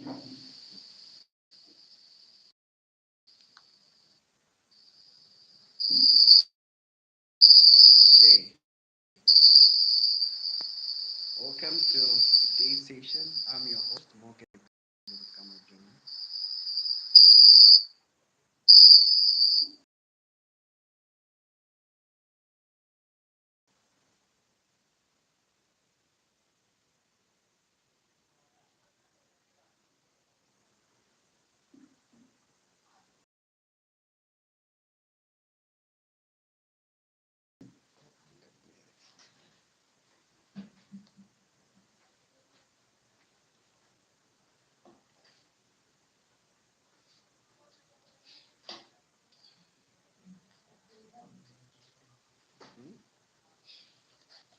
Okay, welcome to today's session. I'm your host, Morgan Kamarjuna.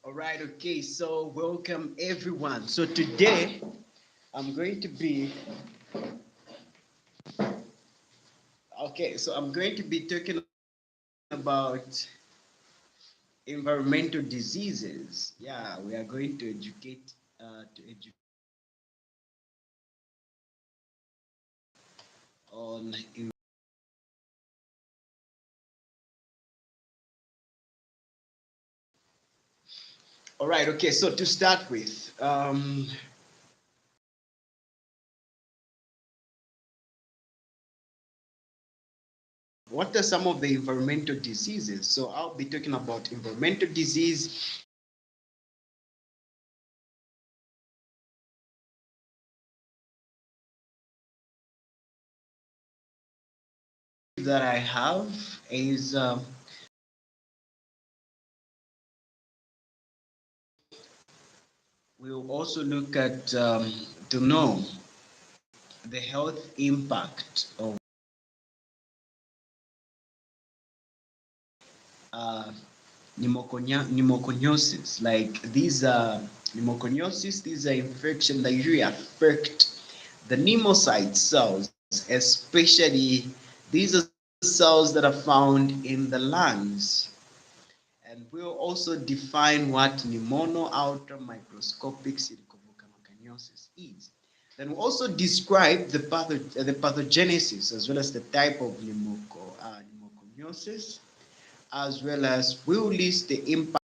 All right, okay, so welcome everyone. So today I'm going to be I'm going to be talking about environmental diseases. Yeah, we are going to educate on. All right, okay, so to start with, what are some of the environmental diseases? So I'll be talking about environmental disease that I have is we'll also look at to know the health impact of uh, pneumoconiosis. Like these are pneumoconiosis, these are infections that usually affect the pneumocyte cells, especially these are cells that are found in the lungs. And we'll also define what pneumono ultramicroscopic silicovolcanoconiosis is. Then we'll also describe the pathogenesis as well as the type of pneumoconiosis, as well as we'll list the impact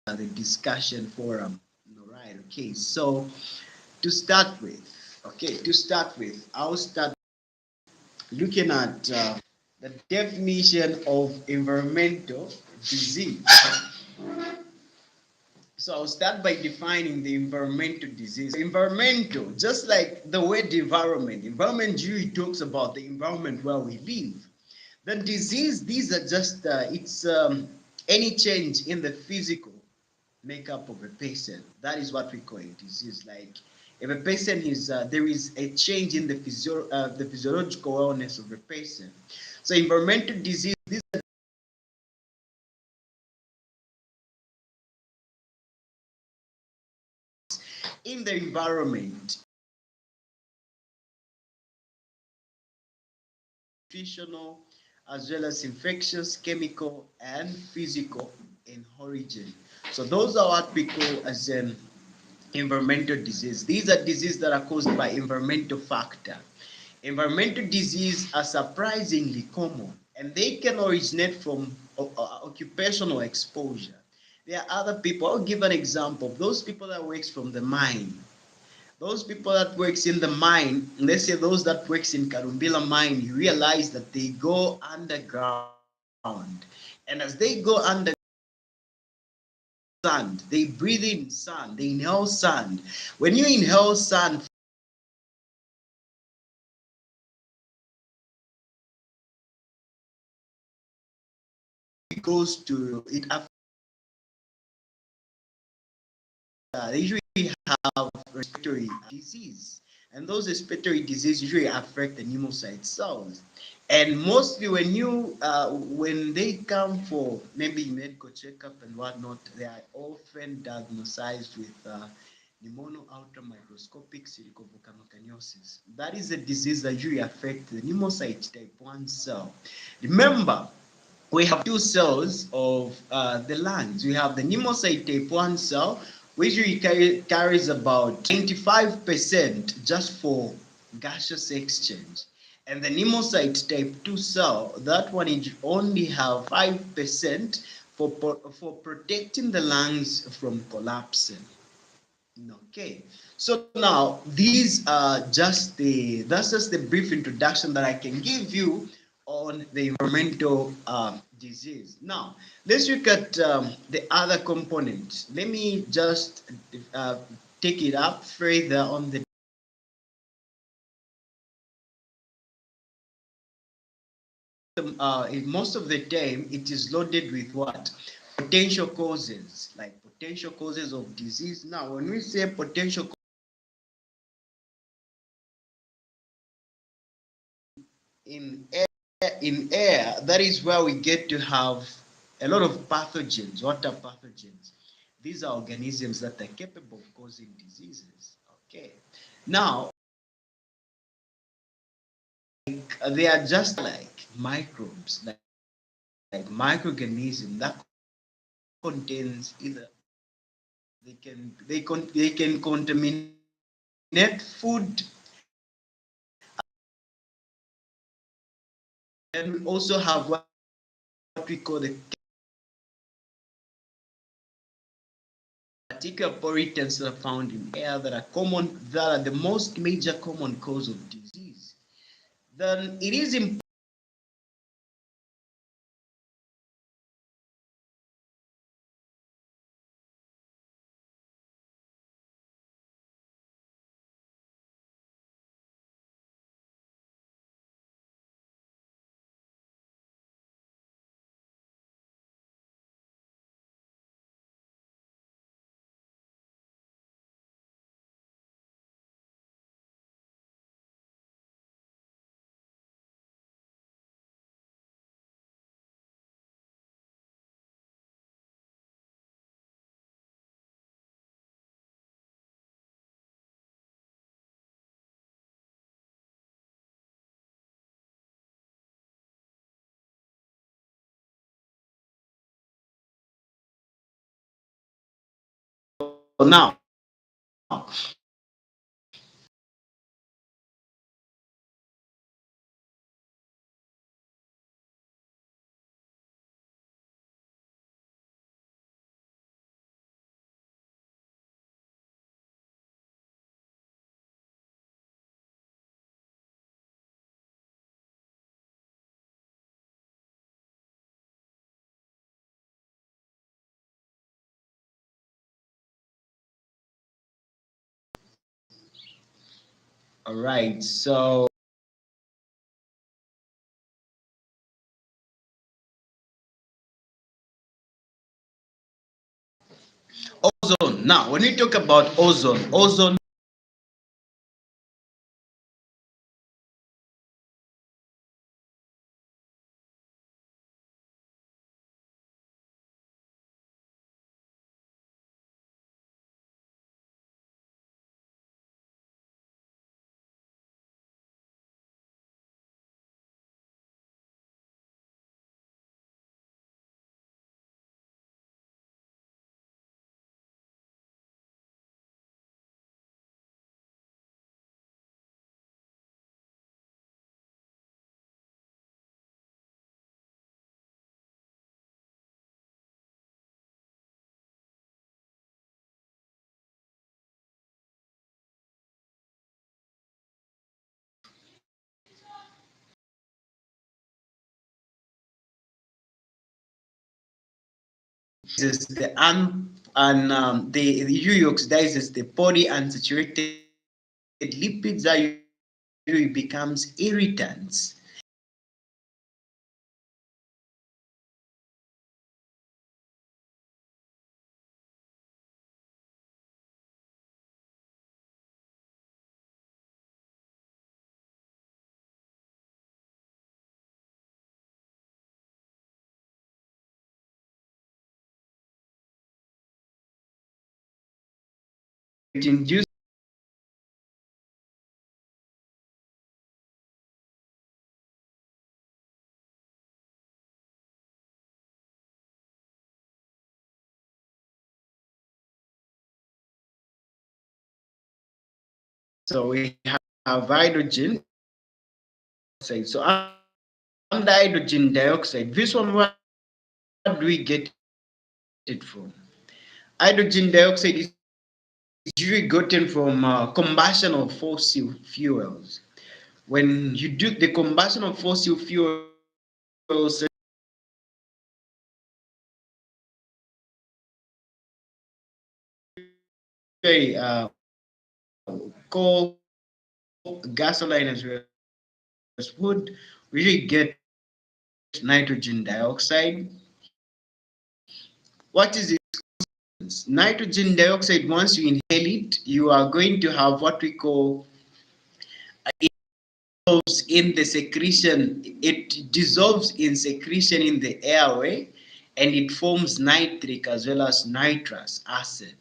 of the discussion forum. All right, okay, so to start with, I'll start looking at the definition of environmental disease. So I'll start by defining the environmental disease. Environmental, just like the word environment, environment usually talks about the environment where we live. The disease, these are just, it's any change in the physical makeup of a person. That is what we call a disease. Like if a person is, there is a change in the physiological wellness of a person. So environmental disease, these are in the environment, nutritional, as well as infectious, chemical, and physical in origin. So those are what we call as an environmental disease. These are diseases that are caused by environmental factor. Environmental diseases are surprisingly common and they can originate from occupational exposure. There are other people, I'll give an example. Those people that works from the mine, those people that works in the mine, let's say those that works in Karumbila mine, you realize that they go underground. And as they go under sand, they breathe in sand, they inhale sand. When you inhale sand, it goes to it affects, they usually have respiratory disease. And those respiratory diseases usually affect the pneumocyte cells. And mostly when they come for maybe medical checkup and whatnot, they are often diagnosed with pneumono ultramicroscopic silicovolcanoconiosis. That is a disease that usually affects the pneumocyte type 1 cell. Remember, we have two cells of the lungs. We have the pneumocyte type 1 cell, which carries about 95% just for gaseous exchange. And the pneumocyte type 2 cell, that one is only have 5% for protecting the lungs from collapsing. Okay, so now these are just that's just the brief introduction that I can give you on the environmental disease. Now let's look at the other components. Let me just uh, take it up further on the most of the time it is loaded with what? Potential causes, like potential causes of disease. Now when we say potential in air, that is where we get to have a lot of pathogens. What are pathogens? These are organisms that are capable of causing diseases. Okay. Now, they are just like microbes, like microorganisms that contains either they can contaminate food, and we also have what we call the particular pollutants that are found in air that are common, that are the most major common cause of disease. Then it is important. Now, all right. So ozone. Now, when we talk about ozone is the the usually oxidizes the polyunsaturated lipids that usually becomes irritants. induces so we have hydrogen dioxide. So under hydrogen dioxide, this one, where do we get it from? Hydrogen dioxide is usually gotten from combustion of fossil fuels. When you do the combustion of fossil fuels, coal, gasoline, as well as wood, we really get nitrogen dioxide. What is it? Nitrogen dioxide, once you inhale it, you are going to have what we call in the secretion, it dissolves in secretion in the airway, and it forms nitric as well as nitrous acid.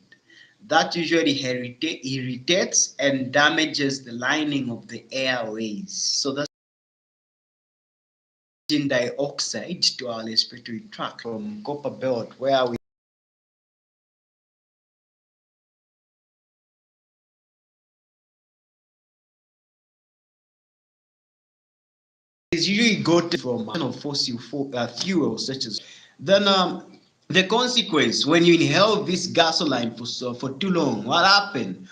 That usually irritates and damages the lining of the airways. So that's dioxide to our respiratory tract from copper belt, where we is usually gotten from fossil fuels such as then the consequence when you inhale this gasoline for too long, what happened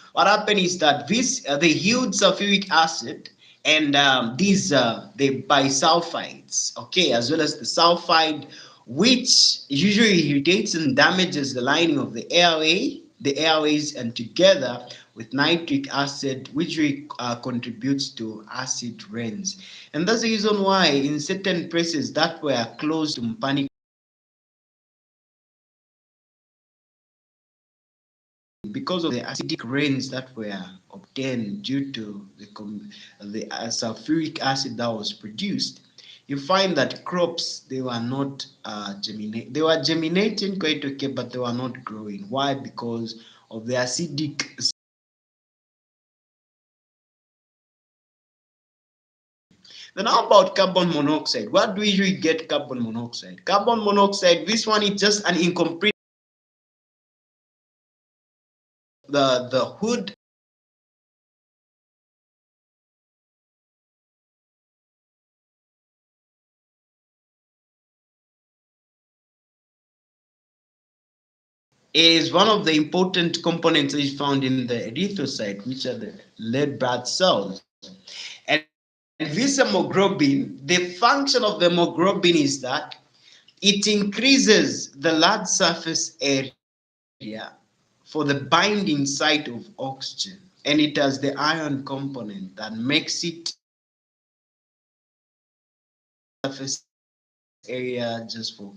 is that this they yield sulfuric acid and these the bisulfides, okay, as well as the sulfide, which usually irritates and damages the lining of the airways, and together with nitric acid, which contributes to acid rains. And that's the reason why in certain places that were close to Mpani, because of the acidic rains that were obtained due to the sulfuric acid that was produced, you find that crops, they were not they were germinating quite okay, but they were not growing. Why? Because of the acidic. Then how about carbon monoxide? What do we usually get carbon monoxide? Carbon monoxide, this one is just an incomplete. The hood is one of the important components that is found in the erythrocyte, which are the red blood cells. And this hemoglobin, the function of the hemoglobin is that it increases the large surface area for the binding site of oxygen, and it has the iron component that makes it surface area just for